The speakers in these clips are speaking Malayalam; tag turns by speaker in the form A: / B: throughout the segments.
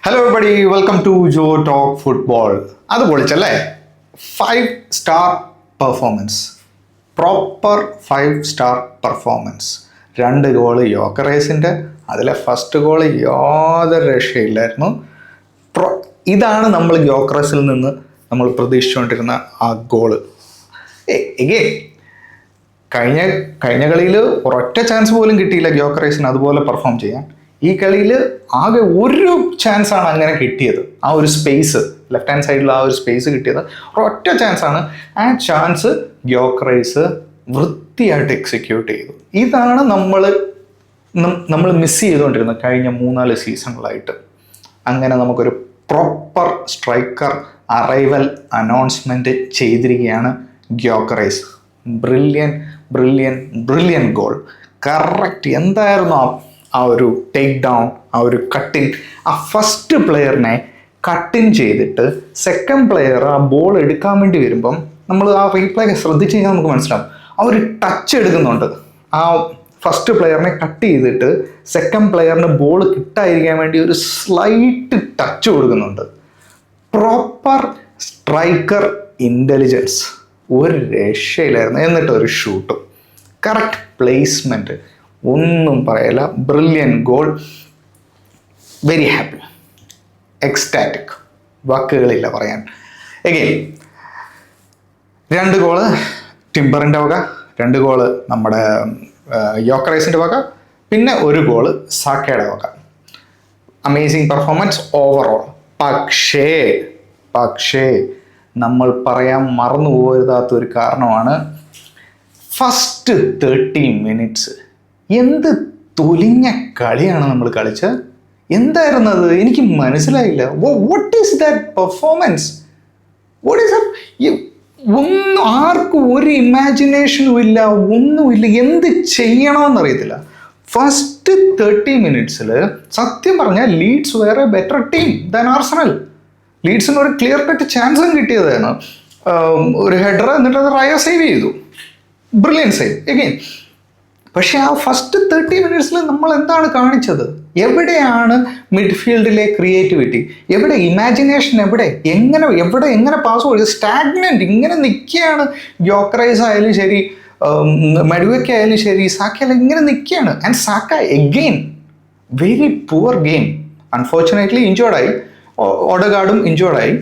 A: Hello everybody, welcome to Joe talk football. അത് പൊളിച്ചല്ലേ? 5-star performance, proper 5-star performance. 2 goal യോക്കറേസിൻ്റെ, അതിലെ ഫസ്റ്റ് ഗോള് യാതൊരു രക്ഷയില്ലായിരുന്നു. ഇതാണ് നമ്മൾ യോക്കറേസിൽ നിന്ന് നമ്മൾ പ്രതീക്ഷിച്ചുകൊണ്ടിരുന്ന ആ ഗോള്. കഴിഞ്ഞ കളിയിൽ ഒരൊറ്റ ചാൻസ് പോലും കിട്ടിയില്ല ഗ്യോക്കറേസിന് അതുപോലെ പെർഫോം ചെയ്യാൻ. ഈ കളിയിൽ ആകെ ഒരു ചാൻസാണ് അങ്ങനെ കിട്ടിയത്. ആ ഒരു സ്പേസ്, ലെഫ്റ്റ് ഹാൻഡ് സൈഡിൽ ആ ഒരു സ്പേസ് കിട്ടിയത് ഒരൊറ്റ ചാൻസാണ്. ആ ചാൻസ് ഗ്യോക്കറേസ് വൃത്തിയായിട്ട് എക്സിക്യൂട്ട് ചെയ്തു. ഇതാണ് നമ്മൾ മിസ് ചെയ്തുകൊണ്ടിരുന്നത് കഴിഞ്ഞ 3-4 സീസണുകളായിട്ട്. അങ്ങനെ നമുക്കൊരു പ്രോപ്പർ സ്ട്രൈക്കർ അറൈവൽ അനൗൺസ്മെൻറ്റ് ചെയ്തിരിക്കുകയാണ് ഗ്യോക്കറേസ്. Brilliant goal. കറക്റ്റ്. എന്തായിരുന്നു ആ ഒരു ടേക്ക് ഡൗൺ, ആ ഒരു കട്ടിൻ. ആ ഫസ്റ്റ് പ്ലെയറിനെ കട്ടിൻ ചെയ്തിട്ട് സെക്കൻഡ് പ്ലെയർ ആ ബോൾ എടുക്കാൻ വേണ്ടി വരുമ്പം നമ്മൾ ആ റീപ്ലേ ശ്രദ്ധിച്ച് കഴിഞ്ഞാൽ നമുക്ക് മനസ്സിലാവും. ആ ഒരു ടച്ച് എടുക്കുന്നുണ്ട്. ആ ഫസ്റ്റ് പ്ലെയറിനെ കട്ട് ചെയ്തിട്ട് സെക്കൻഡ് പ്ലെയറിന് ബോൾ കിട്ടാതിരിക്കാൻ വേണ്ടി ഒരു സ്ലൈറ്റ് ടച്ച് കൊടുക്കുന്നുണ്ട്. Proper striker intelligence. ഒരു രക്ഷയിലായിരുന്നു. എന്നിട്ട് ഒരു ഷൂട്ടും, കറക്റ്റ് പ്ലേസ്മെൻറ്റ്, ഒന്നും പറയല. Brilliant goal. Very happy, ecstatic, വാക്കുകളില്ല പറയാൻ. എഗെയിൻ 2 ഗോള് ടിംബറിൻ്റെ വക, 2 ഗോള് നമ്മുടെ യോക്കറേസിൻ്റെ വക, പിന്നെ 1 ഗോള് സാക്കയുടെ വക. Amazing performance overall. പക്ഷേ നമ്മൾ പറയാൻ മറന്നു പോകാത്തൊരു കാരണമാണ് ഫസ്റ്റ് 30 മിനിറ്റ്സ്. എന്ത് തൊലിഞ്ഞ കളിയാണ് നമ്മൾ കളിച്ചത്. എന്തായിരുന്നത്? എനിക്ക് മനസ്സിലായില്ല. What is that performance? What is that? ഒന്നും, ആർക്കും ഒരു ഇമാജിനേഷനും ഇല്ല, ഒന്നുമില്ല. എന്ത് ചെയ്യണമെന്നറിയത്തില്ല. ഫസ്റ്റ് 30 മിനിറ്റ്സിൽ സത്യം പറഞ്ഞാൽ ലീഡ്സ് വേറെ ബെറ്റർ ടീം ദാൻ ആർസണൽ. ലീഡ്സിന് ഒരു ക്ലിയർ കട്ട് ചാൻസും കിട്ടിയതാണ്. ഒരു ഹെഡർ, എന്നിട്ട് അത് റയ സേവ് ചെയ്തു. Brilliant save again. പക്ഷെ ആ ഫസ്റ്റ് 30 മിനിറ്റ്സിൽ നമ്മൾ എന്താണ് കാണിച്ചത്? എവിടെയാണ് മിഡ്ഫീൽഡിലെ ക്രിയേറ്റിവിറ്റി? എവിടെ ഇമാജിനേഷൻ? എങ്ങനെ പാസ് കൊടുക്കുക? സ്റ്റാഗ്നന്റ് ഇങ്ങനെ നിൽക്കുകയാണ്. യോക്കറൈസ് ആയാലും ശരി, മഡുവയ്ക്ക് ആയാലും ശരി, സാക്കയെല്ലാം ഇങ്ങനെ നിൽക്കുകയാണ്. And Saka again very poor game. Unfortunately ഇഞ്ചേർഡായി. ഓഡഗാർഡും ഇഞ്ചേർഡായി.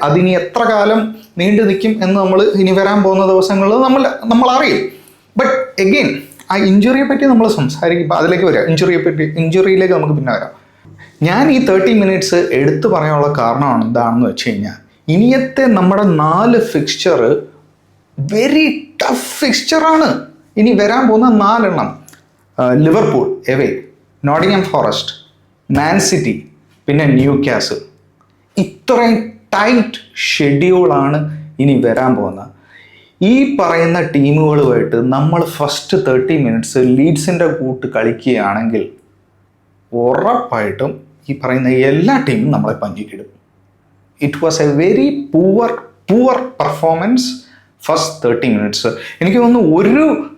A: അതിനി എത്ര കാലം നീണ്ടു നിൽക്കും എന്ന് നമ്മൾ ഇനി വരാൻ പോകുന്ന ദിവസങ്ങളിൽ നമ്മൾ അറിയും. ബട്ട് എഗെയിൻ ആ ഇഞ്ചുറിയെ പറ്റി നമ്മൾ സംസാരിക്കുമ്പോൾ അതിലേക്ക് വരാം. ഇഞ്ചുറിയിലേക്ക് നമുക്ക് പിന്നെ വരാം. ഞാൻ ഈ 30 മിനിറ്റ്സ് എടുത്തു പറയാനുള്ള കാരണമാണ് എന്താണെന്ന് വെച്ച് കഴിഞ്ഞാൽ, ഇനിയത്തെ നമ്മുടെ 4 ഫിക്സ്ചർ വെരി ടഫ് ഫിക്സ്ചറാണ്. ഇനി വരാൻ പോകുന്ന 4 എണ്ണം. Liverpool away, Nottingham forest, Man City, പിന്നെ ന്യൂ കാസിൽ. ഇത്രയും ടൈറ്റ് ഷെഡ്യൂളാണ് ഇനി വരാൻ പോകുന്നത്. ഈ പറയുന്ന ടീമുകളുമായിട്ട് നമ്മൾ ഫസ്റ്റ് 30 മിനിറ്റ്സ് ലീഡ്സിൻ്റെ കൂട്ട് കളിക്കുകയാണെങ്കിൽ ഉറപ്പായിട്ടും ഈ പറയുന്ന എല്ലാ ടീമും നമ്മളെ പഞ്ചിക്കിടും. It was a very poor performance first 30 minutes. എനിക്ക് തോന്നുന്നു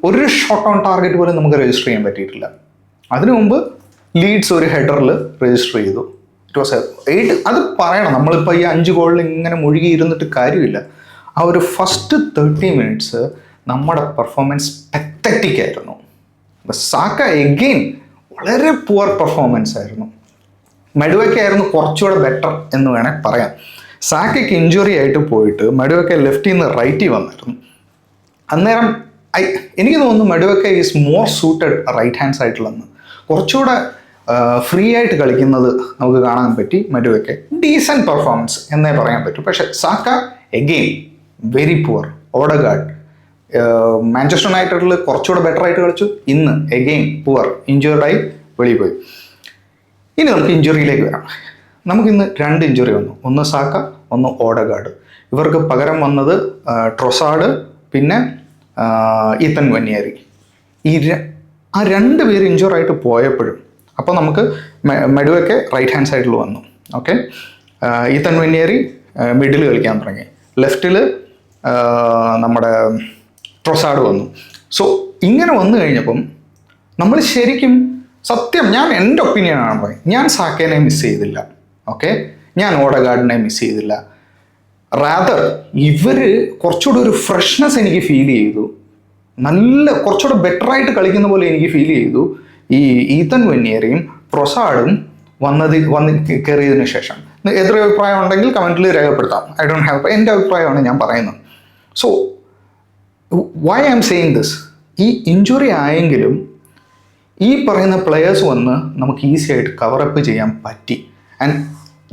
A: ഒരു ഷോട്ട് ഓൺ ടാർഗറ്റ് പോലും നമുക്ക് രജിസ്റ്റർ ചെയ്യാൻ പറ്റിയിട്ടില്ല. അതിനു മുമ്പ് ലീഡ്സ് ഒരു ഹെഡറിൽ രജിസ്റ്റർ ചെയ്തു. ഇറ്റ് വാസ് അത് പറയണം. നമ്മളിപ്പോൾ ഈ 5 ഗോളിൽ ഇങ്ങനെ മുഴുകിയിരുന്നിട്ട് കാര്യമില്ല. ആ ഒരു ഫസ്റ്റ് 30 മിനിറ്റ്സ് നമ്മുടെ പെർഫോമൻസ് പത്തറ്റിക് ആയിരുന്നു. സാക്ക എഗെയിൻ വളരെ പുവർ പെർഫോമൻസ് ആയിരുന്നു. മഡുവയ്ക്കായിരുന്നു കുറച്ചുകൂടെ ബെറ്റർ എന്ന് വേണേൽ പറയാം. സാക്കയ്ക്ക് ഇഞ്ചുറി ആയിട്ട് പോയിട്ട് മഡുവയ്ക്ക ലെഫ്റ്റിൽ നിന്ന് റൈറ്റിൽ വന്നായിരുന്നു. അന്നേരം എനിക്ക് തോന്നുന്നു Madueke is more suited right hand സൈഡിലെന്ന്. കുറച്ചുകൂടെ ഫ്രീ ആയിട്ട് കളിക്കുന്നത് നമുക്ക് കാണാൻ പറ്റി. മഡുവയ്ക്ക ഡീസൻറ്റ് പെർഫോമൻസ് എന്നേ പറയാൻ പറ്റൂ. പക്ഷെ Saka again very poor. Odegaard Manchester യുണൈറ്റഡിൽ കുറച്ചുകൂടെ ബെറ്റർ ആയിട്ട് കളിച്ചു. ഇന്ന് എഗെയിൻ പുവർ, ഇഞ്ചുർഡായി വെളിയിൽ പോയി. ഇനി നമുക്ക് ഇഞ്ചുറിയിലേക്ക് വരാം. നമുക്കിന്ന് 2 ഇഞ്ചുറി വന്നു. ഒന്ന് സാക്ക, ഒന്ന് ഓഡഗാർഡ്. ഇവർക്ക് പകരം വന്നത് ട്രൊസാർഡ്, പിന്നെ ഈത്തൻ വന്യാരി. ആ 2 പേര് ഇഞ്ചുറായിട്ട് പോയപ്പോഴും അപ്പോൾ നമുക്ക് മഡുവയ്ക്ക് റൈറ്റ് ഹാൻഡ് സൈഡിൽ വന്നു. ഓക്കെ, ഈത്തൻ വന്യാരി മിഡിൽ കളിക്കാൻ തുടങ്ങി. ലെഫ്റ്റിൽ നമ്മുടെ ട്രൊസാർഡ് വന്നു. സോ ഇങ്ങനെ വന്നു കഴിഞ്ഞപ്പം നമ്മൾ ശരിക്കും സത്യം, ഞാൻ എൻ്റെ ഒപ്പീനിയനാണ് പറയുന്നത്. ഞാൻ സാക്കേനെ മിസ് ചെയ്തില്ല, ഓക്കെ, ഞാൻ ഓഡഗാർഡിനെ മിസ് ചെയ്തില്ല. റാദർ ഇവര് കുറച്ചുകൂടെ ഒരു ഫ്രഷ്നെസ് എനിക്ക് ഫീൽ ചെയ്തു, നല്ല കുറച്ചുകൂടെ ബെറ്റർ ആയിട്ട് കളിക്കുന്ന പോലെ എനിക്ക് ഫീൽ ചെയ്തു ഈ ഈതൻ വെന്യറിയും ട്രൊസാർഡും വന്ന് കയറിയതിനു ശേഷം. എതിരഭിപ്രായം ഉണ്ടെങ്കിൽ കമൻറ്റിൽ രേഖപ്പെടുത്താം. ഐ ഡോണ്ട് ഹാവ്, എൻ്റെ അഭിപ്രായമാണ് ഞാൻ പറയുന്നത്. So why I am saying this, ഈ ഇഞ്ചുറി ആയെങ്കിലും ഈ പറയുന്ന പ്ലെയേഴ്സ് വന്ന് നമുക്ക് ഈസി ആയിട്ട് കവറപ്പ് ചെയ്യാൻ പറ്റി. ആൻഡ്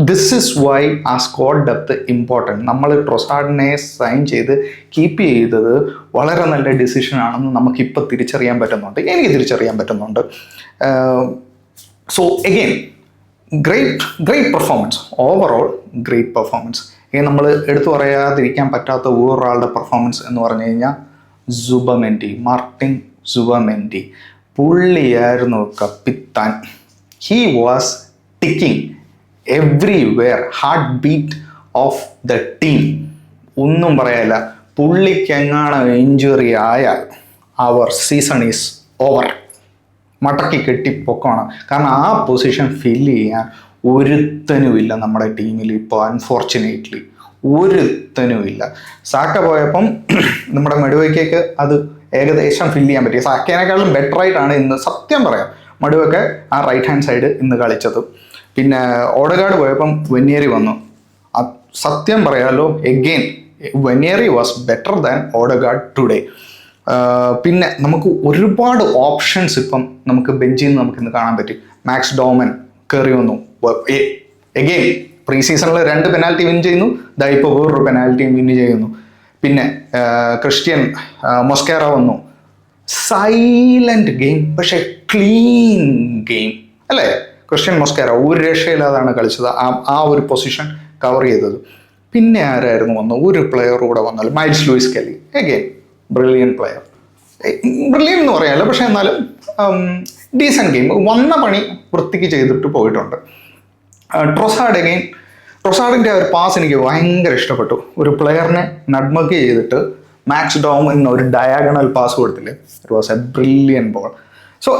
A: ദിസ് ഇസ് വൈ ആ സ്ക്വാഡ് ഡെപ്ത് ഇമ്പോർട്ടൻറ്റ്. നമ്മൾ ട്രൊസാർഡിനെ സൈൻ ചെയ്ത് കീപ്പ് ചെയ്തത് വളരെ നല്ല ഡിസിഷൻ ആണെന്ന് നമുക്കിപ്പോൾ തിരിച്ചറിയാൻ പറ്റുന്നുണ്ട്, എനിക്ക് തിരിച്ചറിയാൻ പറ്റുന്നുണ്ട്. So again great performance, overall great performance. ഇനി നമ്മൾ എടുത്തു പറയാതിരിക്കാൻ പറ്റാത്ത വേറൊരാളുടെ പെർഫോമൻസ് എന്ന് പറഞ്ഞു കഴിഞ്ഞാൽ സുബമെൻഡി, മാർട്ടിൻ സുബമെൻഡി. പുള്ളിയായിരുന്നു കപ്പിത്താൻ. He was ticking everywhere, heart beat of the team. ഒന്നും പറയാനില്ല. പുള്ളിക്കെങ്ങാണ് ഇഞ്ചുറി ആയാൽ അവർ സീസൺ ഈസ് ഓവർ. മടക്കി കെട്ടിപ്പൊക്കമാണ്. കാരണം ആ പൊസിഷൻ ഫില്ല് ചെയ്യാൻ ഒരുത്തനുമില്ല നമ്മുടെ ടീമിൽ ഇപ്പോൾ, അൺഫോർച്ചുനേറ്റ്ലി ഒരുത്തനുമില്ല. സാക്ക പോയപ്പം നമ്മുടെ മെഡുവയ്ക്കേക്ക് അത് ഏകദേശം ഫില്ല് ചെയ്യാൻ പറ്റി. സാക്കേനേക്കാളും ബെറ്റർ ആയിട്ടാണ് ഇന്ന് സത്യം പറയാം മഡുവൊക്കെ ആ റൈറ്റ് ഹാൻഡ് സൈഡ് ഇന്ന് കളിച്ചത്. പിന്നെ ഓഡഗാർഡ് പോയപ്പം വെന്യറി വന്നു. സത്യം പറയാലോ, again Nwaneri was better than Odegaard today. പിന്നെ നമുക്ക് ഒരുപാട് ഓപ്ഷൻസ് ഇപ്പം നമുക്ക് ബെഞ്ചിൽ നിന്ന് നമുക്ക് ഇന്ന് കാണാൻ പറ്റി. മാക്സ് ഡോമൻ കയറി വന്നു. എഗെയിൻ പ്രീ സീസണിൽ 2 പെനാൽറ്റി വിൻ ചെയ്യുന്നു, ഇപ്പോൾ വേറൊരു പെനാൽറ്റി വിൻ ചെയ്യുന്നു. പിന്നെ ക്രിസ്ത്യൻ മൊസ്കേറ വന്നു. സൈലന്റ് ഗെയിം, പക്ഷെ ക്ലീൻ ഗെയിം അല്ലേ? ക്രിസ്ത്യൻ മൊസ്കേറ ഒരു രക്ഷയില്ലാതാണ് കളിച്ചത്, ആ ഒരു പൊസിഷൻ കവർ ചെയ്തത്. പിന്നെ ആരായിരുന്നു വന്നു? ഒരു പ്ലെയർ കൂടെ വന്നാൽ Miles Lewis Kelly. Again brilliant player, brilliant എന്ന് പറയാമല്ലോ, പക്ഷെ എന്നാലും ഡീസൻറ്റ് ഗെയിം. വന്ന പണി വൃത്തിക്ക് ചെയ്തിട്ട് പോയിട്ടുണ്ട്. ട്രൊസാർഡ് അഗെയിൻ, ട്രൊസാർഡിൻ്റെ ഒരു പാസ് എനിക്ക് ഭയങ്കര ഇഷ്ടപ്പെട്ടു. ഒരു പ്ലെയറിനെ നഡ്മഗ് ചെയ്തിട്ട് മാക്സ് ഡോമിന് ഒരു ഡയാഗണൽ പാസ് കൊടുത്തില്ലേ, it was a brilliant ball. So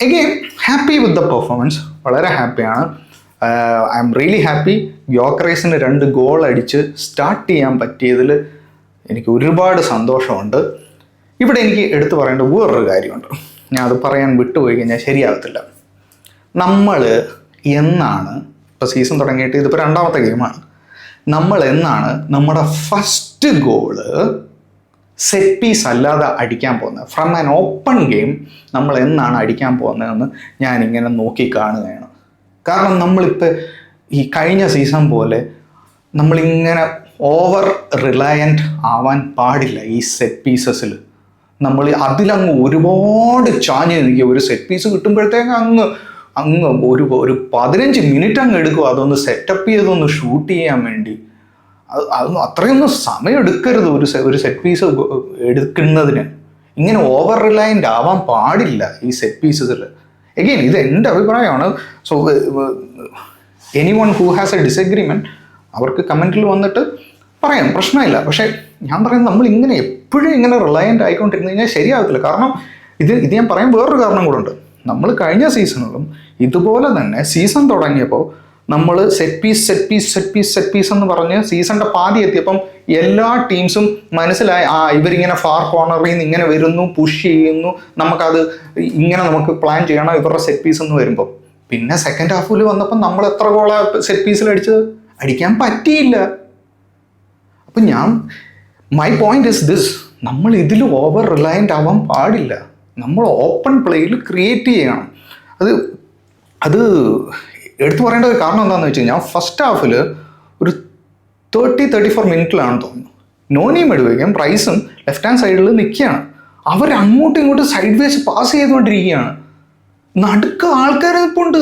A: again happy with the performance, വളരെ ഹാപ്പിയാണ്. I am really happy. ഗ്യോക്കറൈസിന് 2 ഗോൾ അടിച്ച് സ്റ്റാർട്ട് ചെയ്യാൻ പറ്റിയതിൽ എനിക്ക് ഒരുപാട് സന്തോഷമുണ്ട്. ഇവിടെ എനിക്ക് എടുത്തു പറയേണ്ട വേറൊരു കാര്യമുണ്ട്, ഞാൻ അത് പറയാൻ വിട്ടുപോയി കഴിഞ്ഞാൽ ശരിയാകത്തില്ല. നമ്മൾ എന്നാണ്, ഇപ്പോൾ സീസൺ തുടങ്ങിയിട്ട് ഇതിപ്പോൾ 2ാമത്തെ ഗെയിമാണ്, നമ്മൾ എന്നാണ് നമ്മുടെ ഫസ്റ്റ് ഗോള് സെറ്റ് പീസ് അല്ലാതെ അടിക്കാൻ പോകുന്നത്, ഫ്രം ആൻ ഓപ്പൺ ഗെയിം നമ്മൾ എന്നാണ് അടിക്കാൻ പോകുന്നതെന്ന് ഞാനിങ്ങനെ നോക്കി കാണുകയാണ്. കാരണം നമ്മളിപ്പോൾ ഈ കഴിഞ്ഞ സീസൺ പോലെ നമ്മളിങ്ങനെ ഓവർ റിലയൻറ്റ് ആവാൻ പാടില്ല ഈ സെറ്റ് പീസസിൽ. നമ്മൾ അതിലങ്ങ് ഒരുപാട് ചാഞ്ഞ് നിൽക്കുക. ഒരു സെറ്റ് പീസ് കിട്ടുമ്പോഴത്തേക്ക് അങ്ങ് ഒരു 15 മിനിറ്റ് അങ്ങ് എടുക്കും അതൊന്ന് സെറ്റപ്പ് ചെയ്തൊന്ന് ഷൂട്ട് ചെയ്യാൻ വേണ്ടി. അതൊന്നും അത്രയൊന്നും സമയം എടുക്കരുത് ഒരു സെറ്റ് പീസ് എടുക്കുന്നതിന്. ഇങ്ങനെ ഓവർ റിലയൻ്റ് ആവാൻ പാടില്ല ഈ സെറ്റ് പീസസിൽ. എഗെയിൻ ഇത് എൻ്റെ അഭിപ്രായമാണ്. So anyone who has A disagreement അവർക്ക് കമൻറ്റിൽ വന്നിട്ട് പറയാം, പ്രശ്നമില്ല. പക്ഷേ ഞാൻ പറയുന്നത് നമ്മൾ ഇങ്ങനെ എപ്പോഴും ഇങ്ങനെ റിലയൻ്റ് ആയിക്കൊണ്ടിരുന്നു കഴിഞ്ഞാൽ ശരിയാകത്തില്ല. കാരണം ഇത് ഞാൻ പറയാൻ വേറൊരു കാരണം കൂടെ ഉണ്ട്. നമ്മൾ കഴിഞ്ഞ സീസണിലും ഇതുപോലെ തന്നെ സീസൺ തുടങ്ങിയപ്പോൾ നമ്മൾ സെറ്റ് പീസ് എന്ന് പറഞ്ഞ് സീസണിൻ്റെ പാതി എത്തിയപ്പം എല്ലാ ടീംസും മനസ്സിലായി, ഇവരിങ്ങനെ ഫാർ കോർണറിൽ നിന്ന് ഇങ്ങനെ വരുന്നു, പുഷ് ചെയ്യുന്നു, നമുക്ക് പ്ലാൻ ചെയ്യണം ഇവരുടെ സെറ്റ് പീസ് എന്ന് വരുമ്പോൾ. പിന്നെ സെക്കൻഡ് ഹാഫിൽ വന്നപ്പോൾ നമ്മൾ എത്ര ഗോളാ സെറ്റ് പീസിൽ അടിക്കാൻ പറ്റിയില്ല. അപ്പം മൈ പോയിന്റ് ഇസ് ദിസ്, നമ്മൾ ഇതിൽ ഓവർ റിലയൻ്റ് ആവാൻ പാടില്ല. നമ്മൾ ഓപ്പൺ പ്ലേയിൽ ക്രിയേറ്റ് ചെയ്യണം. അത് എടുത്തു പറയേണ്ട ഒരു കാരണം എന്താണെന്ന് വെച്ച് കഴിഞ്ഞാൽ ഫസ്റ്റ് ഹാഫിൽ ഒരു 30-34 മിനിറ്റിലാണെന്ന് തോന്നുന്നു നോനിയും മെഡുവയ്ക്കും റൈസും ലെഫ്റ്റ് ഹാൻഡ് സൈഡിൽ നിൽക്കുകയാണ്. അവർ അങ്ങോട്ടും ഇങ്ങോട്ടും സൈഡ് വേസ് പാസ് ചെയ്തുകൊണ്ടിരിക്കുകയാണ്. നടുക്ക് ആൾക്കാർ നിൽപ്പുണ്ട്.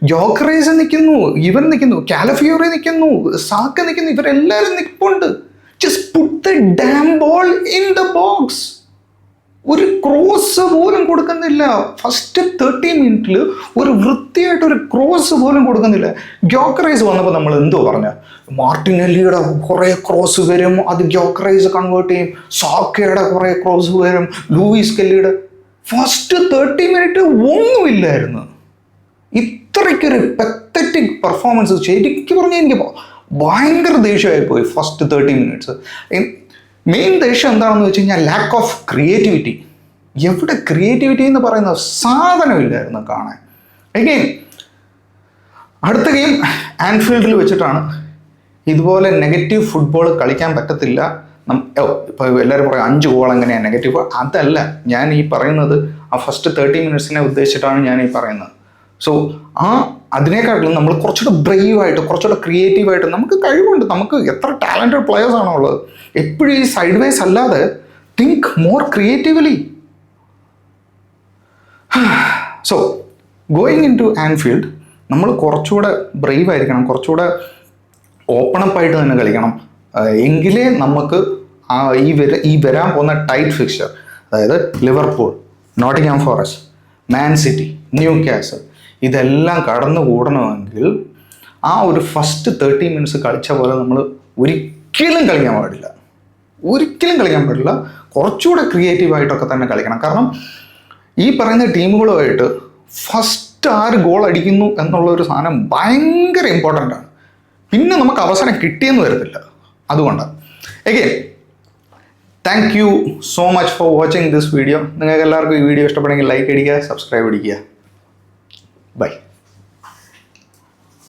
A: ഗ്യോക്കറൈസ് നിൽക്കുന്നു, ഇവൻ നിൽക്കുന്നു, കാലഫിയോറി നിൽക്കുന്നു, സാക്ക നിൽക്കുന്നു, ഇവരെല്ലാവരും നിൽപ്പുണ്ട്. Just put the dam ball in the box. ഒരു ക്രോസ് പോലും കൊടുക്കുന്നില്ല. ഫസ്റ്റ് 30 മിനിറ്റിൽ ഒരു വൃത്തിയായിട്ടൊരു ക്രോസ് പോലും കൊടുക്കുന്നില്ല. ഗ്യോക്കറൈസ് വന്നപ്പോൾ നമ്മൾ എന്തോ പറഞ്ഞ, മാർട്ടിനെല്ലിയുടെ കുറേ ക്രോസ് വരും, അത് ഗ്യോക്കറൈസ് കൺവേർട്ട് ചെയ്യും. സാക്കയുടെ കുറേ ക്രോസ് വരും, ലൂയിസ് കെല്ലിയുടെ. ഫസ്റ്റ് 30 മിനിറ്റ് ഒന്നുമില്ലായിരുന്നു. ഇത്രയ്ക്കൊരു പത്തറ്റിക് പെർഫോമൻസ്. ശരിക്കും പറഞ്ഞാൽ എനിക്ക് ഭയങ്കര ദേഷ്യമായി പോയി ഫസ്റ്റ് 30 മിനിറ്റ്സ്. മെയിൻ ദേഷ്യം എന്താണെന്ന് വെച്ച് കഴിഞ്ഞാൽ ലാക്ക് ഓഫ് ക്രിയേറ്റിവിറ്റി. എവിടെ ക്രിയേറ്റിവിറ്റി എന്ന് പറയുന്ന സാധനമില്ലായിരുന്നു കാണാൻ. അഗെയിൻ അടുത്ത ഗെയിം ആൻഫീൽഡിൽ വെച്ചിട്ടാണ്. ഇതുപോലെ നെഗറ്റീവ് ഫുട്ബോൾ കളിക്കാൻ പറ്റത്തില്ല. ഇപ്പോൾ എല്ലാവരും പറയും 5 ഗോൾ എങ്ങനെയാണ് നെഗറ്റീവ്. അതല്ല ഞാൻ ഈ പറയുന്നത്. ആ ഫസ്റ്റ് 30 മിനിറ്റ്സിനെ ഉദ്ദേശിച്ചിട്ടാണ് ഞാൻ ഈ പറയുന്നത്. സോ അതിനേക്കാട്ടിലും നമ്മൾ കുറച്ചുകൂടെ ബ്രേവായിട്ട്, കുറച്ചുകൂടെ ക്രിയേറ്റീവായിട്ട്, നമുക്ക് കഴിവുണ്ട്, നമുക്ക് എത്ര ടാലൻറ്റഡ് പ്ലെയേഴ്സ് ആണോ ഉള്ളത്. എപ്പോഴും ഈ സൈഡ് വേസ് അല്ലാതെ think more creatively. So going into Anfield നമ്മൾ കുറച്ചുകൂടെ ബ്രേവ് ആയിരിക്കണം, കുറച്ചുകൂടെ ഓപ്പൺ അപ്പ് ആയിട്ട് തന്നെ കളിക്കണം. എങ്കിലേ നമുക്ക് ഈ വരാൻ പോകുന്ന ടൈറ്റ് ഫിക്സ്ചർ, അതായത് Liverpool, Nottingham forest, Man City, new castle, ഇതെല്ലാം കടന്നുകൂടണമെങ്കിൽ ആ ഒരു ഫസ്റ്റ് 30 മിനിറ്റ്സ് കളിച്ച പോലെ നമ്മൾ ഒരിക്കലും കളിക്കാൻ പാടില്ല. കുറച്ചുകൂടെ ക്രിയേറ്റീവായിട്ടൊക്കെ തന്നെ കളിക്കണം. കാരണം ഈ പറയുന്ന ടീമുകളുമായിട്ട് ഫസ്റ്റ് 6 ഗോൾ അടിക്കുന്നു എന്നുള്ള ഒരു സാധനം ഭയങ്കര ഇമ്പോർട്ടൻ്റ് ആണ്. പിന്നെ നമുക്ക് അവസരം കിട്ടിയെന്ന് വരത്തില്ല. അതുകൊണ്ടാണ്. Again thank you so much for watching this video. നിങ്ങൾക്ക് എല്ലാവർക്കും ഈ വീഡിയോ ഇഷ്ടപ്പെടുമെങ്കിൽ ലൈക്ക് അടിക്കുക, സബ്സ്ക്രൈബ് അടിക്കുക. ബൈ.